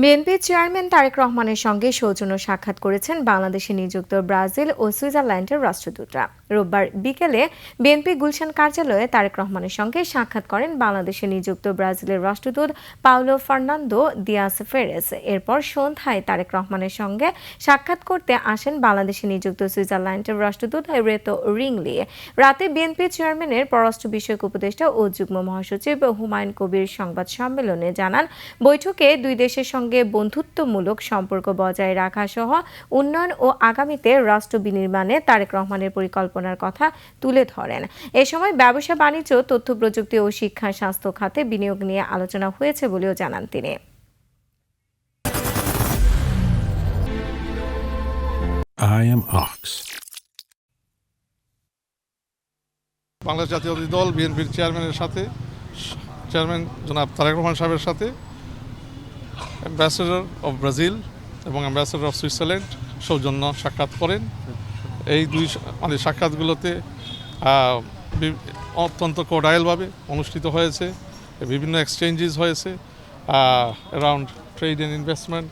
BNP chairman Tarique রহমানের সঙ্গে সৌজন্য সাক্ষাৎ করেছেন বাংলাদেশে নিযুক্ত ব্রাজিল ও সুইজারল্যান্ডের রাষ্ট্রদূতরা। রোববার বিকেলে বিএনপি গুলশান কার্যালয়ে তারেক রহমানের সঙ্গে সাক্ষাৎ করেন বাংলাদেশে নিযুক্ত ব্রাজিলের রাষ্ট্রদূত পাউলো ফার্নান্দো দিয়াস ফেরেস। এরপর সন্ধ্যায় তারেক রহমানের সঙ্গে সাক্ষাৎ করতে আসেন বাংলাদেশে নিযুক্ত সুইজারল্যান্ডের রাষ্ট্রদূত রেতো রিংলি। রাতে বিএনপি চেয়ারম্যানের পররাষ্ট্র বিষয়ক উপদেষ্টা ও যুগ্ম মহাসচিব হুমায়ুন কবির সংবাদ সম্মেলনে জানান, বৈঠকে দুই দেশের সঙ্গে বন্ধুত্বমূলক সম্পর্ক বজায় রাখা সহ উন্নয়ন ও আগামীতে রাষ্ট্র বিনির্মাণে তারেক রহমানের পরিকল্পনার কথা তুলে ধরেন। এ সময় ব্যবসা বাণিজ্য, তথ্য প্রযুক্তি ও শিক্ষা স্বাস্থ্য খাতে বিনিয়োগ নিয়ে আলোচনা হয়েছে বলেও জানান তিনি। I am Ox. বাংলাদেশ জাতীয়তাবাদী দল বিএনপির চেয়ারম্যান জনাব তারেক রহমান সাহেবের সাথে অ্যাম্বাসেডর অফ ব্রাজিল এবং অ্যাম্বাসেডর অফ সুইজারল্যান্ড সৌজন্য সাক্ষাৎ করেন। এই দুই সাক্ষাৎগুলোতে অত্যন্ত কোডাইলভাবে অনুষ্ঠিত হয়েছে। বিভিন্ন এক্সচেঞ্জেস হয়েছে অ্যারাউন্ড ট্রেড অ্যান্ড ইনভেস্টমেন্ট,